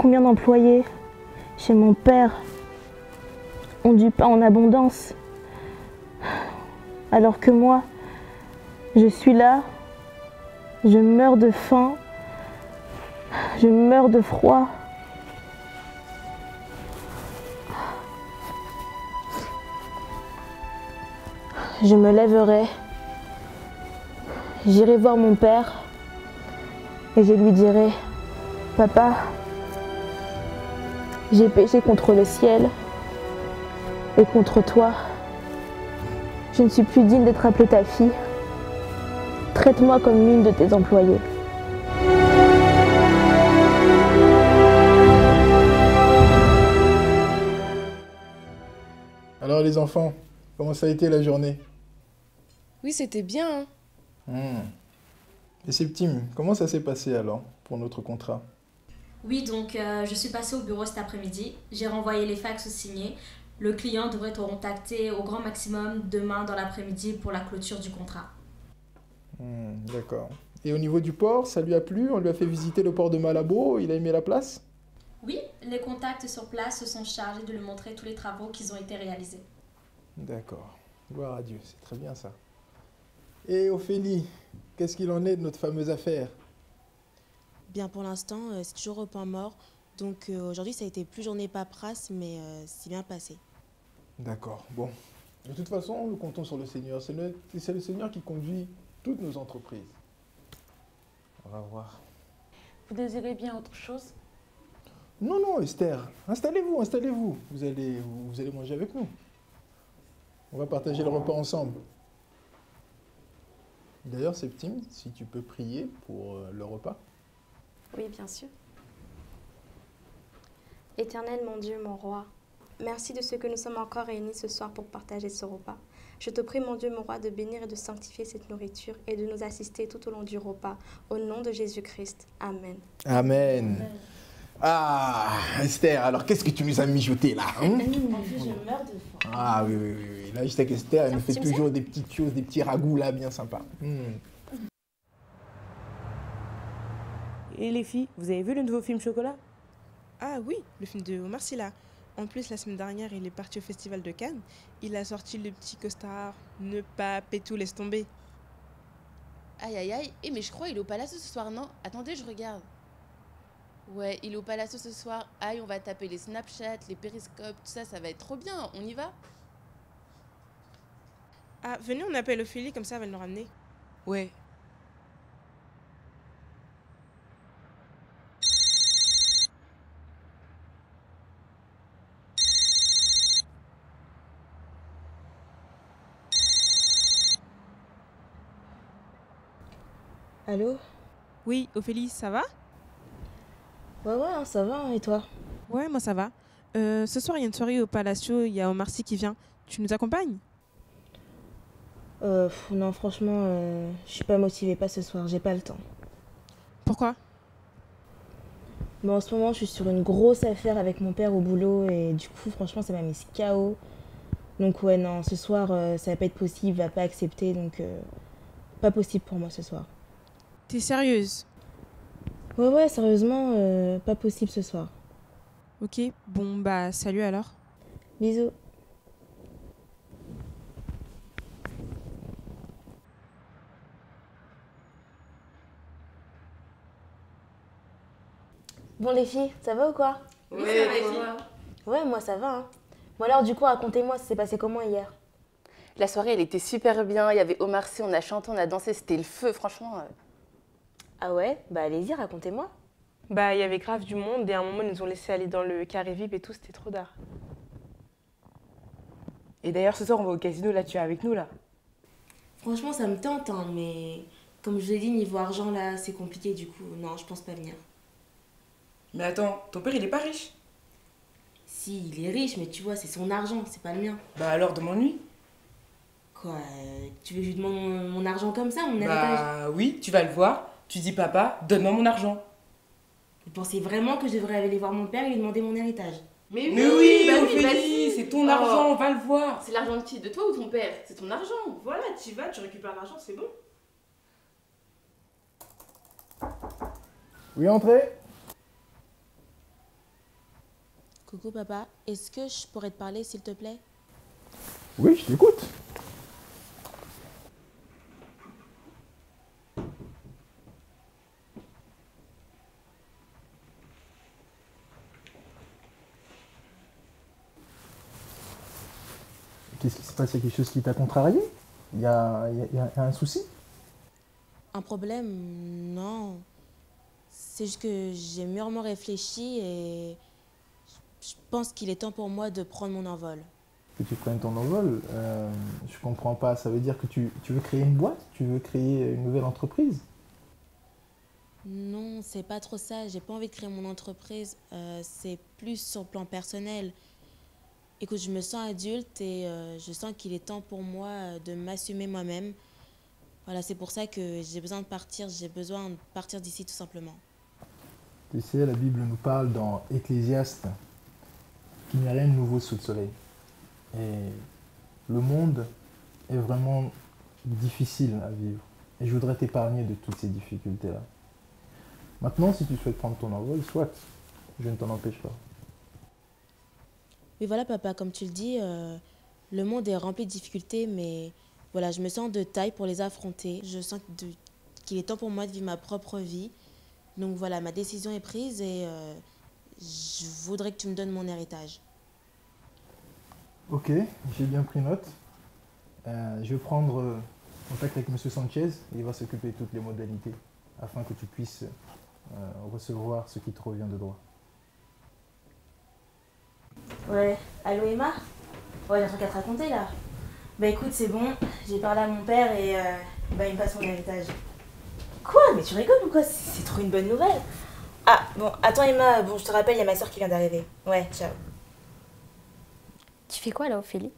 combien d'employés chez mon père ont du pain en abondance, alors que moi, je suis là, je meurs de faim, je meurs de froid. Je me lèverai, j'irai voir mon père et je lui dirai: Papa, j'ai péché contre le ciel et contre toi. Je ne suis plus digne d'être appelée ta fille. Traite-moi comme l'une de tes employées. Alors les enfants, comment ça a été la journée? Oui, c'était bien, hein. Et Septime, comment ça s'est passé alors pour notre contrat? Oui, donc je suis passée au bureau cet après-midi. J'ai renvoyé les fax signés. Le client devrait te contacter au grand maximum demain dans l'après-midi pour la clôture du contrat. D'accord. Et au niveau du port, ça lui a plu? On lui a fait visiter le port de Malabo, il a aimé la place? Oui, les contacts sur place se sont chargés de lui montrer tous les travaux qui ont été réalisés. D'accord. Gloire à Dieu, c'est très bien ça. Et Ophélie, qu'est-ce qu'il en est de notre fameuse affaire? Bien, pour l'instant, c'est toujours au point mort. Donc aujourd'hui, ça a été plus journée paperasse, mais c'est bien passé. D'accord, bon. De toute façon, nous comptons sur le Seigneur. C'est le Seigneur qui conduit toutes nos entreprises. On va voir. Vous désirez bien autre chose? Non, non, Esther, installez-vous, installez-vous. Vous allez manger avec nous. On va partager le repas ensemble. D'ailleurs, Septime, si tu peux prier pour le repas. Oui, bien sûr. Éternel mon Dieu, mon roi, merci de ce que nous sommes encore réunis ce soir pour partager ce repas. Je te prie, mon Dieu, mon roi, de bénir et de sanctifier cette nourriture et de nous assister tout au long du repas. Au nom de Jésus-Christ. Amen. Amen. Ah, Esther, alors qu'est-ce que tu nous as mijoté là, hein? En plus, je meurs de faim. Ah oui, oui, oui, oui. Là, je sais qu'Esther, elle me fait toujours des petites choses, des petits ragoûts là, bien sympas. Et les filles, vous avez vu le nouveau film Chocolat? Ah oui, le film de Omar Sy là. En plus, la semaine dernière, il est parti au Festival de Cannes. Il a sorti le petit costard. Ne pas pétou, laisse tomber. Aïe aïe aïe. Mais je crois qu'il est au Palacio ce soir, non? Attendez, je regarde. Ouais, il est au Palacio ce soir. Aïe, on va taper les Snapchat, les périscopes, tout ça, ça va être trop bien. On y va? Ah, venez, on appelle Ophélie, comme ça, elle va nous ramener. Ouais. Allô? Oui, Ophélie, ça va? Ouais, ouais, ça va, et toi? Ouais, moi ça va. Ce soir, il y a une soirée au Palacio, il y a Omar Sy qui vient. Tu nous accompagnes? Non, franchement, je suis pas motivée, pas ce soir, j'ai pas le temps. Pourquoi? Mais en ce moment, je suis sur une grosse affaire avec mon père au boulot et du coup, franchement, ça m'a mis KO. Donc ouais, non, ce soir, ça va pas être possible, il va pas accepter, donc pas possible pour moi ce soir. T'es sérieuse? Ouais, ouais, sérieusement, pas possible ce soir. Ok, bon bah salut alors. Bisous. Bon les filles, ça va ou quoi? Oui, ça va, et toi? Ouais, moi ça va, hein. Bon alors du coup, racontez-moi, ça s'est passé comment hier? La soirée, elle était super bien. Il y avait Omar Sy, on a chanté, on a dansé, c'était le feu, franchement. Ah ouais? Bah allez-y, racontez-moi. Bah, il y avait grave du monde et à un moment, ils nous ont laissé aller dans le carré VIP et tout, c'était trop d'art. Et d'ailleurs, ce soir, on va au casino, là, tu es avec nous, là. Franchement, ça me tente, hein, mais comme je vous ai dit, niveau argent, là, c'est compliqué, du coup, non, je pense pas venir. Mais attends, ton père il est pas riche? Si, il est riche, mais tu vois, c'est son argent, c'est pas le mien. Bah alors demande-lui. Quoi, tu veux que je lui demande mon argent comme ça, mon héritage? Bah oui, tu vas le voir, tu dis papa, donne-moi mon argent. Vous pensez vraiment que je devrais aller voir mon père et lui demander mon héritage? Mais oui, bah oui, Ophélie, vas-y. c'est ton argent, on va le voir. C'est l'argent de qui? De toi ou ton père? C'est ton argent. Voilà, tu vas, tu récupères l'argent, c'est bon. Oui, entrez. Coucou papa, est-ce que je pourrais te parler s'il te plaît? Oui, je t'écoute. Qu'est-ce qui se passe? Il y a quelque chose qui t'a contrarié? Il y a un souci? Un problème? Non. C'est juste que j'ai mûrement réfléchi et je pense qu'il est temps pour moi de prendre mon envol. Que tu prennes ton envol, je comprends pas. Ça veut dire que tu veux créer une boîte? Tu veux créer une nouvelle entreprise? Non, c'est pas trop ça. J'ai pas envie de créer mon entreprise. C'est plus sur le plan personnel. Écoute, je me sens adulte et je sens qu'il est temps pour moi de m'assumer moi-même. Voilà, c'est pour ça que j'ai besoin de partir. J'ai besoin de partir d'ici tout simplement. Tu sais, la Bible nous parle dans Ecclésiaste qu'il n'y a rien de nouveau sous le soleil. Et le monde est vraiment difficile à vivre. Et je voudrais t'épargner de toutes ces difficultés-là. Maintenant, si tu souhaites prendre ton envol, soit, je ne t'en empêche pas. Oui, voilà, papa, comme tu le dis, le monde est rempli de difficultés, mais voilà, je me sens de taille pour les affronter. Je sens qu'il est temps pour moi de vivre ma propre vie. Donc voilà, ma décision est prise et je voudrais que tu me donnes mon héritage. Ok, j'ai bien pris note. Je vais prendre contact avec M. Sanchez et il va s'occuper de toutes les modalités afin que tu puisses recevoir ce qui te revient de droit. Ouais, allô Emma? Ouais, j'ai un truc à te raconter là. Bah écoute, c'est bon, j'ai parlé à mon père et il me passe mon héritage. Quoi? Mais tu rigoles ou quoi? C'est trop une bonne nouvelle. Ah, bon, attends Emma, bon, je te rappelle, il y a ma soeur qui vient d'arriver. Ouais, ciao. Tu fais quoi là, Ophélie?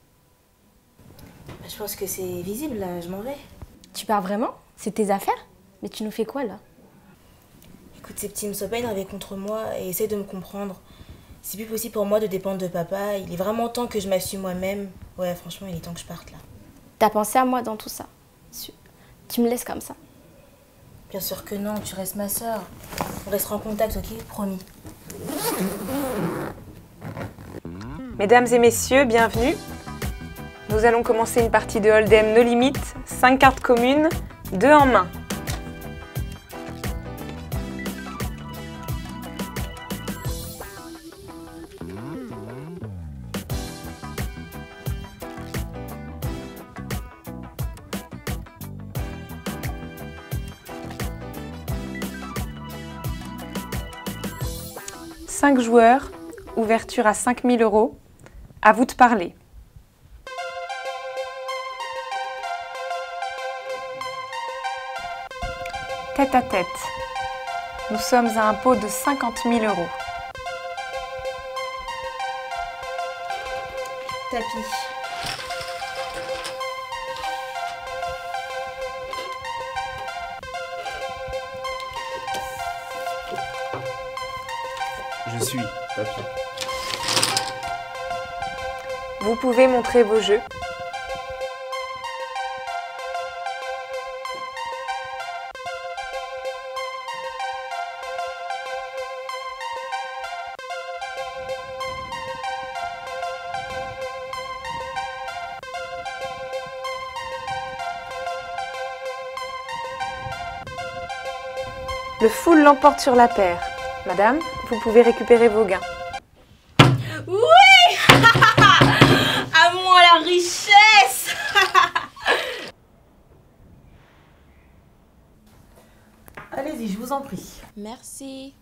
Bah, je pense que c'est visible là, je m'en vais. Tu pars vraiment? C'est tes affaires? Mais tu nous fais quoi là? Écoute, ces petits me sont pas énervés contre moi et essaie de me comprendre. C'est plus possible pour moi de dépendre de papa. Il est vraiment temps que je m'assume moi-même. Ouais, franchement, il est temps que je parte là. T'as pensé à moi dans tout ça? Tu me laisses comme ça? Bien sûr que non, tu restes ma soeur. On restera en contact, ok? Promis. Mesdames et messieurs, bienvenue. Nous allons commencer une partie de Hold'em No Limit, 5 cartes communes, 2 en main. Cinq joueurs, ouverture à 5 000 €. À vous de parler. Tête à tête. Nous sommes à un pot de 50 000 €. Tapis. Je suis tapis. Vous pouvez montrer vos jeux. Le full l'emporte sur la paire. Madame, vous pouvez récupérer vos gains. Oui. À moi la richesse. Allez-y, je vous en prie. Merci.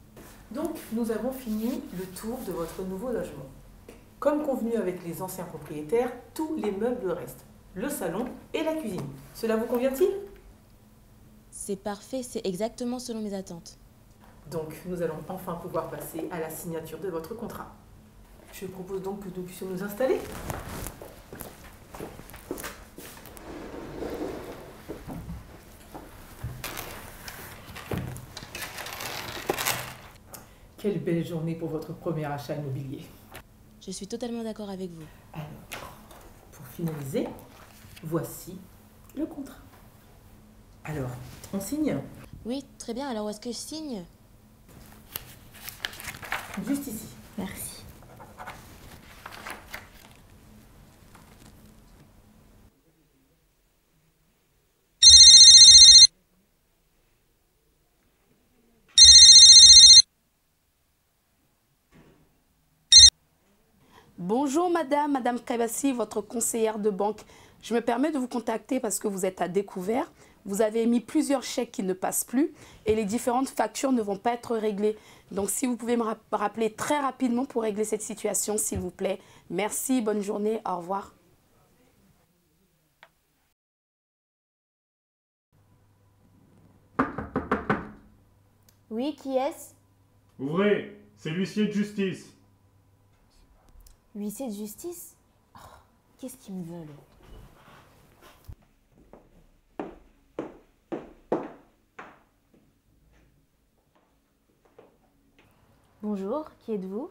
Donc, nous avons fini le tour de votre nouveau logement. Comme convenu avec les anciens propriétaires, tous les meubles restent. Le salon et la cuisine. Cela vous convient-il? C'est parfait, c'est exactement selon mes attentes. Donc, nous allons enfin pouvoir passer à la signature de votre contrat. Je propose donc que nous puissions nous installer. Quelle belle journée pour votre premier achat immobilier. Je suis totalement d'accord avec vous. Alors, pour finaliser, voici le contrat. Alors, on signe? Oui, très bien. Alors, où est-ce que je signe? Juste ici. Merci. Bonjour Madame Kabassi, votre conseillère de banque. Je me permets de vous contacter parce que vous êtes à découvert. Vous avez émis plusieurs chèques qui ne passent plus et les différentes factures ne vont pas être réglées. Donc si vous pouvez me rappeler très rapidement pour régler cette situation, s'il vous plaît. Merci, bonne journée, au revoir. Oui, qui est-ce? Ouvrez, c'est l'huissier de justice. Huissier de justice? Oh, qu'est-ce qu'ils me veulent? Bonjour, qui êtes-vous?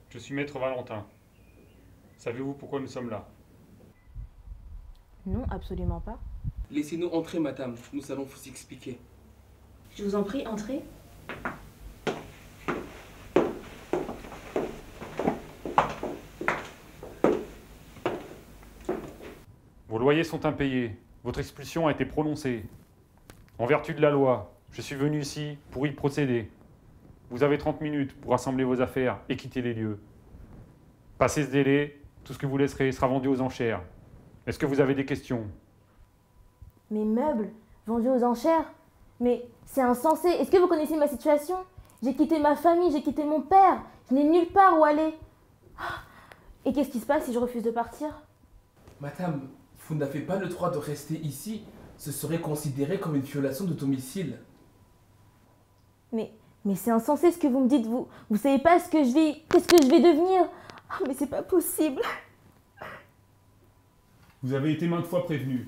Je suis maître Valentin. Savez-vous pourquoi nous sommes là? Non, absolument pas. Laissez-nous entrer, madame. Nous allons vous expliquer. Je vous en prie, entrez. Vos loyers sont impayés. Votre expulsion a été prononcée. En vertu de la loi, je suis venu ici pour y procéder. Vous avez 30 minutes pour rassembler vos affaires et quitter les lieux. Passé ce délai, tout ce que vous laisserez sera vendu aux enchères. Est-ce que vous avez des questions? Mes meubles vendus aux enchères? Mais c'est insensé. Est-ce que vous connaissez ma situation? J'ai quitté ma famille, j'ai quitté mon père. Je n'ai nulle part où aller. Et qu'est-ce qui se passe si je refuse de partir? Madame, vous n'avez pas le droit de rester ici. Ce serait considéré comme une violation de domicile. Mais c'est insensé ce que vous me dites. Vous savez pas ce que je vis. Qu'est-ce que je vais devenir? Oh, mais c'est pas possible. Vous avez été maintes fois prévenu.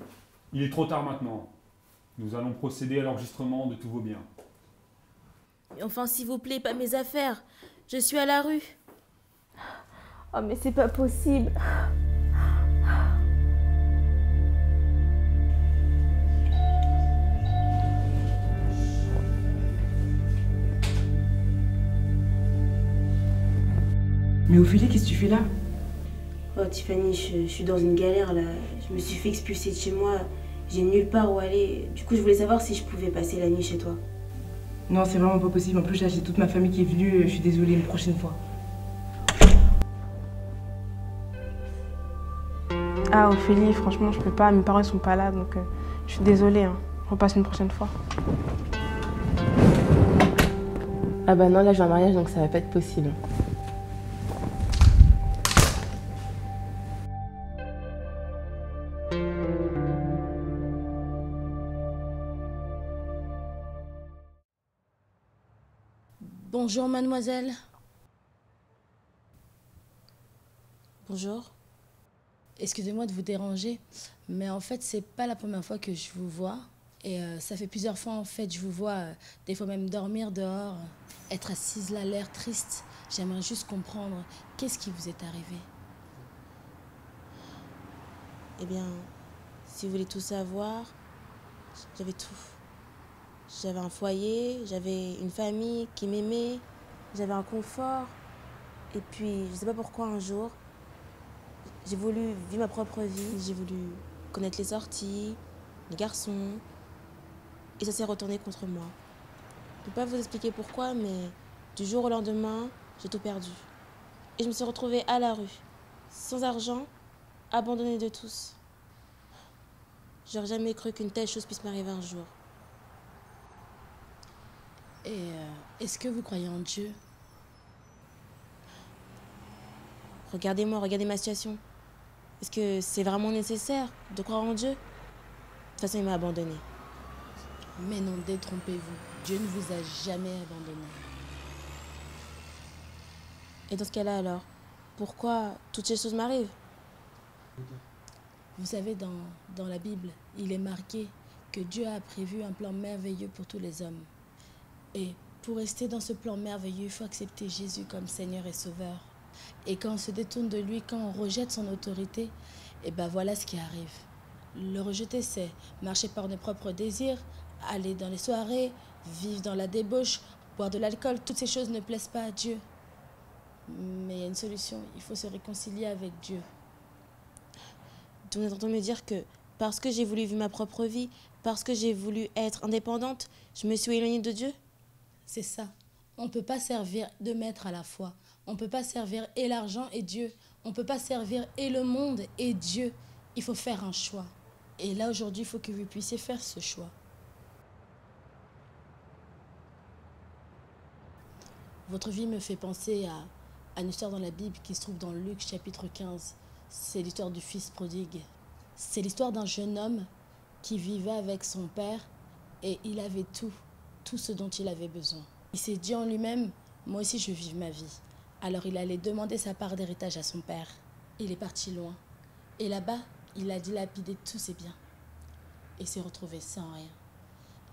Il est trop tard maintenant. Nous allons procéder à l'enregistrement de tous vos biens. Enfin, s'il vous plaît, pas mes affaires. Je suis à la rue. Oh, mais c'est pas possible. Mais Ophélie, qu'est-ce que tu fais là? Oh Tiffany, je suis dans une galère là. Je me suis fait expulser de chez moi. J'ai nulle part où aller. Du coup, je voulais savoir si je pouvais passer la nuit chez toi. Non, c'est vraiment pas possible. En plus, là, j'ai toute ma famille qui est venue. Je suis désolée, une prochaine fois. Ah Ophélie, franchement, je peux pas. Mes parents ils sont pas là, donc je suis désolée. Hein. On repasse une prochaine fois. Ah bah non, là j'ai un mariage donc ça va pas être possible. Bonjour, mademoiselle. Bonjour. Excusez-moi de vous déranger, mais en fait, c'est pas la première fois que je vous vois. Et ça fait plusieurs fois, en fait, je vous vois, des fois même dormir dehors, être assise là, l'air triste. J'aimerais juste comprendre, qu'est-ce qui vous est arrivé? Eh bien, si vous voulez tout savoir, j'avais tout. J'avais un foyer, j'avais une famille qui m'aimait, j'avais un confort. Et puis, je sais pas pourquoi un jour, j'ai voulu vivre ma propre vie. J'ai voulu connaître les sorties, les garçons. Et ça s'est retourné contre moi. Je peux pas vous expliquer pourquoi, mais du jour au lendemain, j'ai tout perdu. Et je me suis retrouvée à la rue, sans argent, abandonnée de tous. J'aurais jamais cru qu'une telle chose puisse m'arriver un jour. Et est-ce que vous croyez en Dieu? Regardez-moi, regardez ma situation. Est-ce que c'est vraiment nécessaire de croire en Dieu? De toute façon, il m'a abandonnée. Mais non, détrompez-vous. Dieu ne vous a jamais abandonné. Et dans ce cas-là, alors, pourquoi toutes ces choses m'arrivent? Vous savez, dans la Bible, il est marqué que Dieu a prévu un plan merveilleux pour tous les hommes. Et pour rester dans ce plan merveilleux, il faut accepter Jésus comme Seigneur et Sauveur. Et quand on se détourne de lui, quand on rejette son autorité, et ben voilà ce qui arrive. Le rejeter, c'est marcher par nos propres désirs, aller dans les soirées, vivre dans la débauche, boire de l'alcool. Toutes ces choses ne plaisent pas à Dieu. Mais il y a une solution, il faut se réconcilier avec Dieu. Vous êtes en train de me dire que parce que j'ai voulu vivre ma propre vie, parce que j'ai voulu être indépendante, je me suis éloignée de Dieu? C'est ça. On ne peut pas servir deux maîtres à la fois. On ne peut pas servir et l'argent et Dieu. On ne peut pas servir et le monde et Dieu. Il faut faire un choix. Et là, aujourd'hui, il faut que vous puissiez faire ce choix. Votre vie me fait penser à une histoire dans la Bible qui se trouve dans Luc chapitre 15. C'est l'histoire du fils prodigue. C'est l'histoire d'un jeune homme qui vivait avec son père et il avait tout ce dont il avait besoin. Il s'est dit en lui-même, moi aussi je veux vivre ma vie. Alors il allait demander sa part d'héritage à son père. Il est parti loin. Et là-bas, il a dilapidé tous ses biens. Et s'est retrouvé sans rien.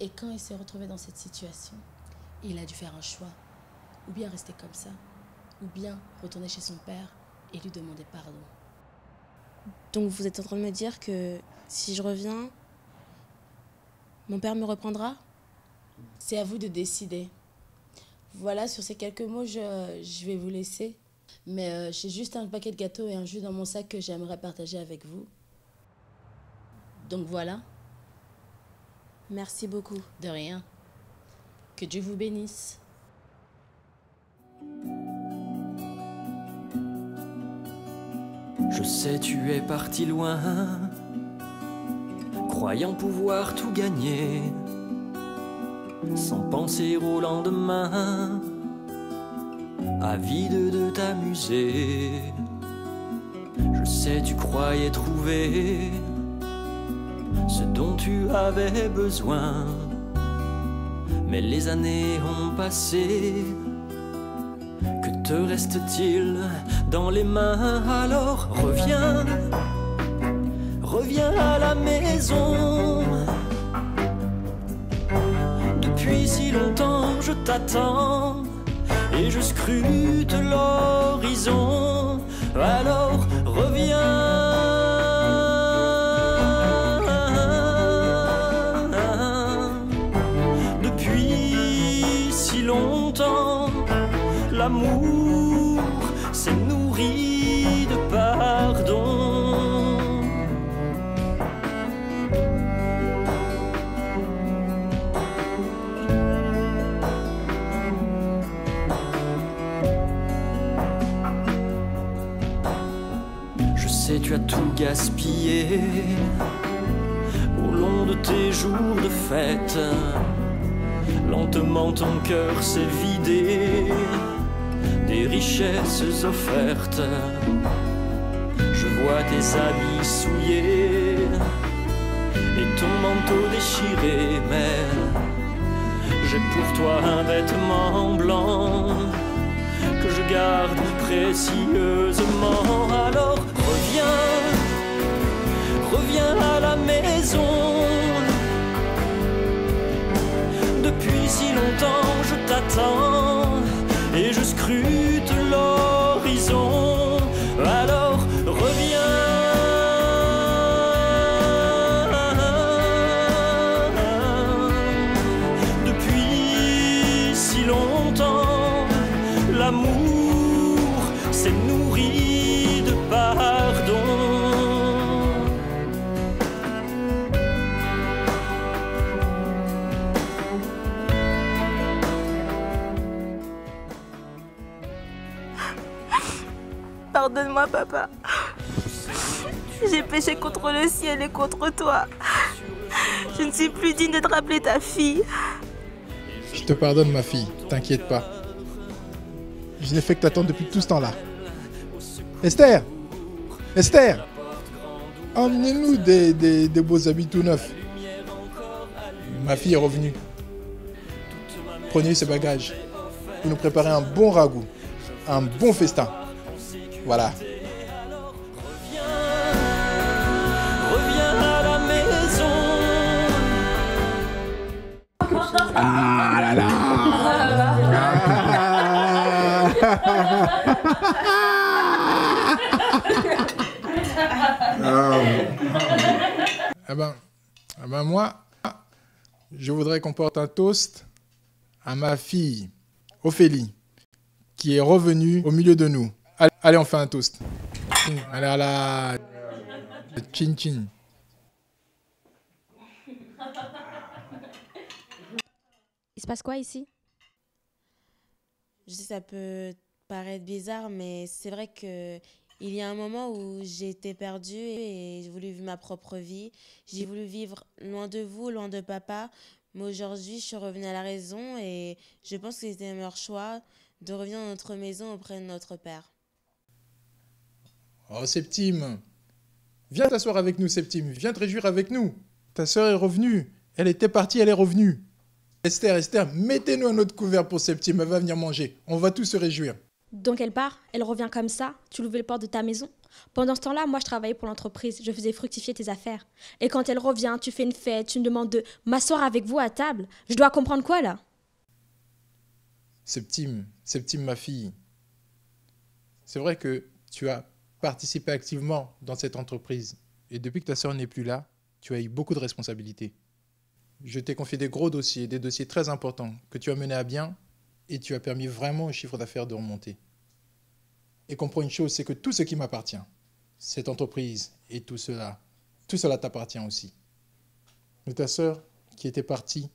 Et quand il s'est retrouvé dans cette situation, il a dû faire un choix. Ou bien rester comme ça, ou bien retourner chez son père et lui demander pardon. Donc vous êtes en train de me dire que si je reviens, mon père me reprendra? C'est à vous de décider. Voilà, sur ces quelques mots, je vais vous laisser. Mais j'ai juste un paquet de gâteaux et un jus dans mon sac que j'aimerais partager avec vous. Donc voilà. Merci beaucoup. De rien. Que Dieu vous bénisse. Je sais, tu es parti loin, croyant pouvoir tout gagner, sans penser au lendemain, avide de t'amuser. Je sais, tu croyais trouver ce dont tu avais besoin, mais les années ont passé. Que te reste-t-il dans les mains? Alors reviens, reviens à la maison. Depuis si longtemps je t'attends et je scrute l'horizon. Alors reviens. Depuis si longtemps l'amour s'est nourri de pardon. Je sais, tu as tout gaspillé au long de tes jours de fête. Lentement ton cœur s'est vidé des richesses offertes. Je vois tes habits souillés et ton manteau déchiré, mais j'ai pour toi un vêtement blanc que je garde précieusement. Alors reviens, reviens à la maison. Depuis si longtemps je t'attends et je scrute l'horizon. Alors reviens. Depuis si longtemps l'amour s'est nourri de pardon. Pardonne-moi, papa. J'ai péché contre le ciel et contre toi. Je ne suis plus digne de te rappeler ta fille. Je te pardonne, ma fille, t'inquiète pas. Je n'ai fait que t'attendre depuis tout ce temps-là. Esther! Esther! Emmenez-nous des beaux habits tout neufs. Ma fille est revenue. Prenez ses bagages. Vous nous préparez un bon ragoût. Un bon festin. Voilà. Reviens à la maison. Ah là là. Ah ben moi, je voudrais qu'on porte un toast à ma fille, Ophélie, qui est revenue au milieu de nous. Allez, on fait un toast. Allez, à la... Chin chin. Il se passe quoi ici? Je sais, ça peut paraître bizarre, mais c'est vrai que il y a un moment où j'ai été perdue et j'ai voulu vivre ma propre vie. J'ai voulu vivre loin de vous, loin de papa. Mais aujourd'hui, je suis revenue à la raison et je pense que c'était le meilleur choix de revenir dans notre maison auprès de notre père. Oh, Septime, viens t'asseoir avec nous, Septime. Viens te réjouir avec nous. Ta sœur est revenue. Elle était partie, elle est revenue. Esther, mettez-nous un autre couvert pour Septime. Elle va venir manger. On va tous se réjouir. Donc elle part, elle revient comme ça, tu ouvres les portes de ta maison. Pendant ce temps-là, moi je travaillais pour l'entreprise, je faisais fructifier tes affaires. Et quand elle revient, tu fais une fête, tu me demandes de m'asseoir avec vous à table. Je dois comprendre quoi là? Septime, ma fille. C'est vrai que tu as participé activement dans cette entreprise. Et depuis que ta sœur n'est plus là, tu as eu beaucoup de responsabilités. Je t'ai confié des gros dossiers, des dossiers très importants que tu as menés à bien. Et tu as permis vraiment au chiffre d'affaires de remonter. Et comprends une chose, c'est que tout ce qui m'appartient, cette entreprise et tout cela t'appartient aussi. Mais ta sœur, qui était partie,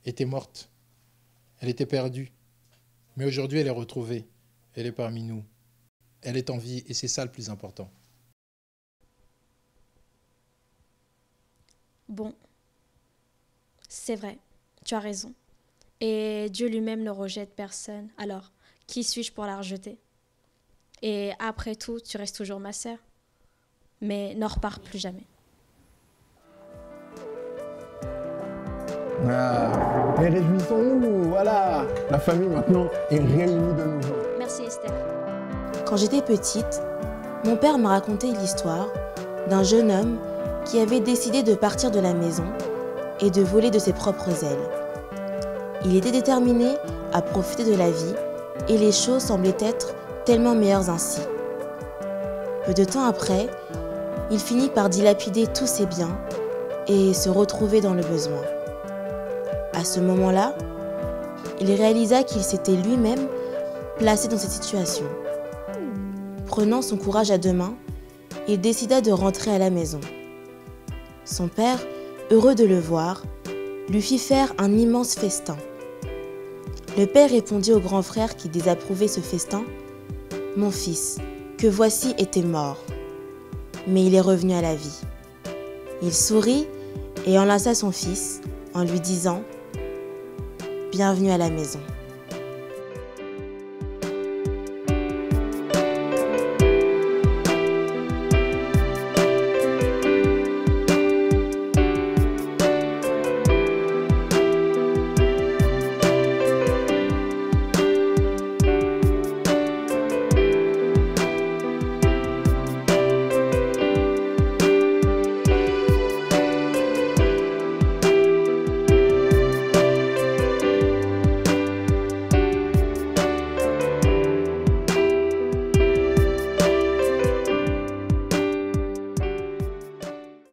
était morte. Elle était perdue. Mais aujourd'hui, elle est retrouvée. Elle est parmi nous. Elle est en vie et c'est ça le plus important. Bon, c'est vrai, tu as raison. Et Dieu lui-même ne rejette personne. Alors, qui suis-je pour la rejeter? Et après tout, tu restes toujours ma sœur. Mais n'en repars plus jamais. Ah, mais réjouissons-nous, voilà. La famille maintenant est réunie de nouveau. Merci Esther. Quand j'étais petite, mon père m'a raconté l'histoire d'un jeune homme qui avait décidé de partir de la maison et de voler de ses propres ailes. Il était déterminé à profiter de la vie et les choses semblaient être tellement meilleures ainsi. Peu de temps après, il finit par dilapider tous ses biens et se retrouver dans le besoin. À ce moment-là, il réalisa qu'il s'était lui-même placé dans cette situation. Prenant son courage à deux mains, il décida de rentrer à la maison. Son père, heureux de le voir, lui fit faire un immense festin. Le père répondit au grand frère qui désapprouvait ce festin : « Mon fils, que voici était mort, mais il est revenu à la vie. » Il sourit et enlaça son fils en lui disant : « Bienvenue à la maison. »